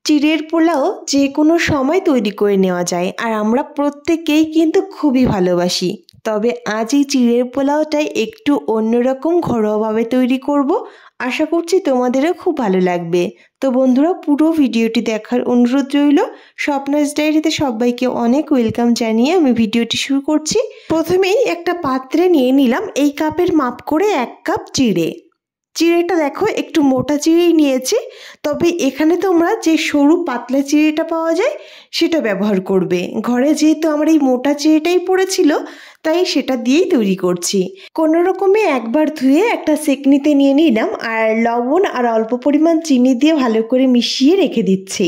চিড়ের পোলাও যে কোনো সময় তৈরি করে নেওয়া যায় আর আমরা প্রত্যেকেই কিন্তু খুবই ভালোবাসি। তবে আজ এই চিড়ের পোলাওটাই একটু অন্যরকম ঘরোয়াভাবে তৈরি করব। আশা করছি তোমাদেরও খুব ভালো লাগবে। তো বন্ধুরা, পুরো ভিডিওটি দেখার অনুরোধ রইল। স্বপ্নাস ডায়েরিতে সবাইকে অনেক ওয়েলকাম জানিয়ে আমি ভিডিওটি শুরু করছি। প্রথমেই একটা পাত্রে নিয়ে নিলাম এই কাপের মাপ করে 1 কাপ চিড়ে। চিড়েটা দেখো একটু মোটা চিড়েই নিয়েছি, তবে এখানে তোমরা যে সরু পাতলা চিড়েটা পাওয়া যায় সেটা ব্যবহার করবে। ঘরে যেহেতু আমার এই মোটা চিড়েটাই পড়েছিল তাই সেটা দিয়েই তৈরি করছি। কোনো রকমে একবার ধুয়ে একটা সেকনিতে নিয়ে নিলাম আর লবণ আর অল্প পরিমাণ চিনি দিয়ে ভালো করে মিশিয়ে রেখে দিচ্ছি।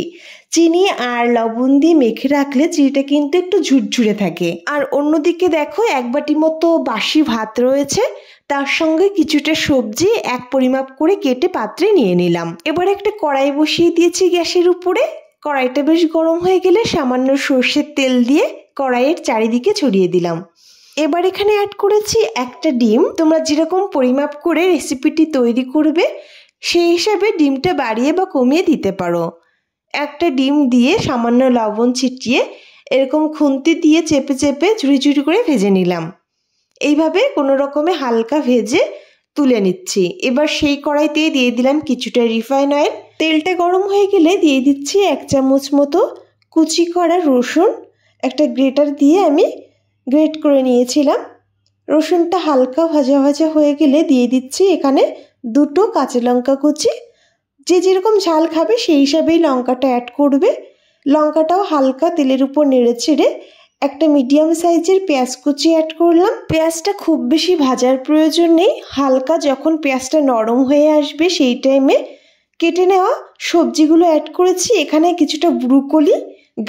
চিনি আর লবণ দিয়ে মেখে রাখলে চিড়িটা কিন্তু একটু ঝুরঝুরে থাকে। আর অন্যদিকে দেখো 1 বাটি মতো বাসি ভাত রয়েছে, তার সঙ্গে কিছুটা সবজি এক পরিমাপ করে কেটে পাত্রে নিয়ে নিলাম। এবার একটা কড়াই বসিয়ে দিয়েছি গ্যাসের উপরে। কড়াইটা বেশ গরম হয়ে গেলে সামান্য সর্ষের তেল দিয়ে কড়াইয়ের চারিদিকে ছড়িয়ে দিলাম। এবার এখানে অ্যাড করেছি একটা ডিম। তোমরা যেরকম পরিমাপ করে রেসিপিটি তৈরি করবে সেই হিসাবে ডিমটা বাড়িয়ে বা কমিয়ে দিতে পারো। একটা ডিম দিয়ে সামান্য লবণ ছিটিয়ে এরকম খুন্তি দিয়ে চেপে চেপে ঝুড়ি ঝুড়ি করে ভেজে নিলাম। এইভাবে কোনো রকমে হালকা ভেজে তুলে নিচ্ছি। এবার সেই কড়াইতে দিয়ে দিলাম কিছুটা রিফাইন অয়েল। তেলটা গরম হয়ে গেলে দিয়ে দিচ্ছি 1 চামচ মতো কুচি করা রসুন। একটা গ্রেটার দিয়ে আমি গ্রেট করে নিয়েছিলাম। রসুনটা হালকা ভাজা ভাজা হয়ে গেলে দিয়ে দিচ্ছি এখানে 2টো কাঁচা লঙ্কা কুচি। যে যেরকম ঝাল খাবে সেই হিসাবেই লঙ্কাটা অ্যাড করবে। লঙ্কাটাও হালকা তেলের উপর নেড়ে ছেড়ে একটা মিডিয়াম সাইজের পেঁয়াজ কুচি অ্যাড করলাম। পেঁয়াজটা খুব বেশি ভাজার প্রয়োজন নেই, হালকা যখন পেঁয়াজটা নরম হয়ে আসবে সেই টাইমে কেটে নেওয়া সবজিগুলো অ্যাড করেছি। এখানে কিছুটা ব্রুকলি,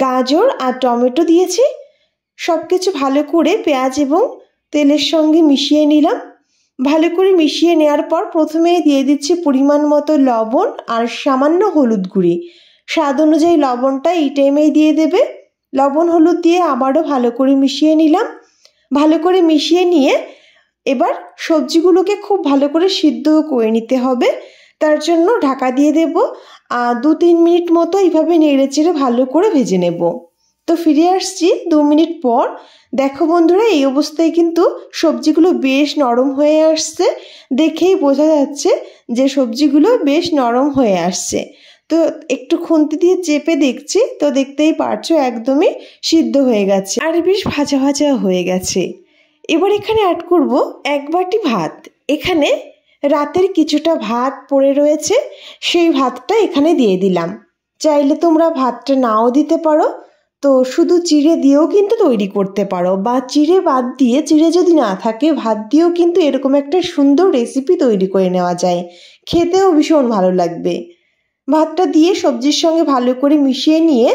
গাজর আর টমেটো দিয়েছি। সব কিছু ভালো করে পেঁয়াজ এবং তেলের সঙ্গে মিশিয়ে নিলাম। ভালো করে মিশিয়ে নেওয়ার পর প্রথমেই দিয়ে দিচ্ছি পরিমাণ মতো লবণ আর সামান্য হলুদ গুঁড়ি। স্বাদ অনুযায়ী লবণটা এই টাইমেই দিয়ে দেবে। লবণ হলুদ দিয়ে আবারও ভালো করে মিশিয়ে নিলাম। ভালো করে মিশিয়ে নিয়ে এবার সবজিগুলোকে খুব ভালো করে সিদ্ধ করে নিতে হবে। তার জন্য ঢাকা দিয়ে দেব। 2-3 মিনিট মতো এইভাবে নেড়ে চেড়ে ভালো করে ভেজে নেব। তো ফিরে আসছি 2 মিনিট পর। দেখো বন্ধুরা, এই অবস্থায় কিন্তু সবজিগুলো বেশ নরম হয়ে আসছে। দেখেই বোঝা যাচ্ছে যে সবজিগুলো বেশ নরম হয়ে আসছে। তো একটু খুন্তি দিয়ে চেপে দেখছি, তো দেখতেই পারছো একদমই সিদ্ধ হয়ে গেছে আর বেশ ভাজা ভাজা হয়ে গেছে। এবার এখানে অ্যাড করব 1 বাটি ভাত। এখানে রাতের কিছুটা ভাত পড়ে রয়েছে, সেই ভাতটা এখানে দিয়ে দিলাম। চাইলে তোমরা ভাতটা নাও দিতে পারো, তো শুধু চিড়ে দিয়েও কিন্তু তৈরি করতে পারো, বা চিড়ে বাদ দিয়ে, চিড়ে যদি না থাকে ভাত দিয়েও কিন্তু এরকম একটা সুন্দর রেসিপি তৈরি করে নেওয়া যায়। খেতেও ভীষণ ভালো লাগবে। ভাতটা দিয়ে সবজির সঙ্গে ভালো করে মিশিয়ে নিয়ে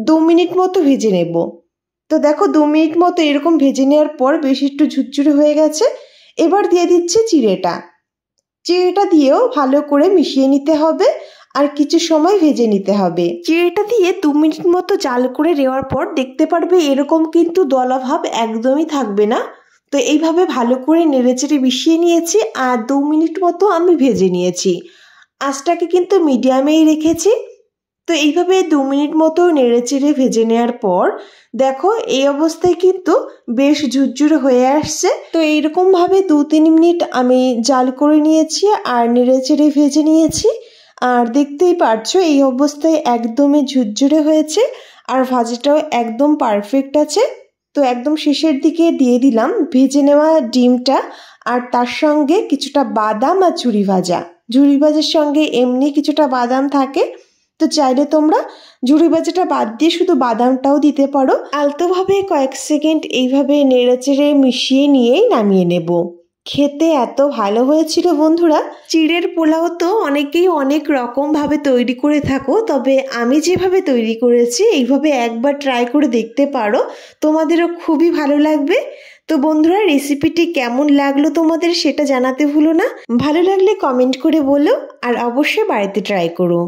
2 মিনিট মতো ভেজে নেব। তো দেখো 2 মিনিট মতো এরকম ভেজে নেওয়ার পর বেশ একটু ঝুরঝুরে হয়ে গেছে। এবার দিয়ে দিচ্ছি চিড়েটা। চিড়েটা দিয়েও ভালো করে মিশিয়ে নিতে হবে আর কিছু সময় ভেজে নিতে হবে। চিড়েটা দিয়ে 2 মিনিট মতো জাল করে নেওয়ার পর দেখতে পারবে এরকম কিন্তু দলা ভাব একদমই থাকবে না। তো এইভাবে ভালো করে নেড়েচেড়ে মিশিয়ে নিয়েছি আর 2 মিনিট মতো আমি ভেজে নিয়েছি। আঁচটাকে কিন্তু মিডিয়ামেই রেখেছি। তো এইভাবে 2 মিনিট মতো নেড়েচেড়ে ভেজে নেওয়ার পর দেখো এই অবস্থায় কিন্তু বেশ ঝুরঝুরে হয়ে আসছে। তো এইরকম ভাবে 2-3 মিনিট আমি জাল করে নিয়েছি আর নেড়েচেড়ে ভেজে নিয়েছি। আর দেখতেই পারছো এই অবস্থায় একদমই ঝুরঝুরে হয়েছে আর ভাজাটাও একদম পারফেক্ট আছে। তো একদম শেষের দিকে দিয়ে দিলাম ভেজে নেওয়া ডিমটা আর তার সঙ্গে কিছুটা বাদাম আর ঝুরি ভাজা। ঝুরি ভাজার সঙ্গে এমনি কিছুটা বাদাম থাকে, তো চাইলে তোমরা ঝুরি ভাজাটা বাদ দিয়ে শুধু বাদামটাও দিতে পারো। আলতোভাবে কয়েক সেকেন্ড এইভাবে নেড়েচেড়ে মিশিয়ে নিয়েই নামিয়ে নেব। খেতে এত ভালো হয়েছিল বন্ধুরা। চিড়ের পোলাও তো অনেকেই অনেক রকম ভাবে তৈরি করে থাকো, তবে আমি যেভাবে তৈরি করেছি এইভাবে একবার ট্রাই করে দেখতে পারো, তোমাদেরও খুবই ভালো লাগবে। তো বন্ধুরা, রেসিপিটি কেমন লাগলো তোমাদের সেটা জানাতে ভুলো না। ভালো লাগলে কমেন্ট করে বলো আর অবশ্যই বাড়িতে ট্রাই করো।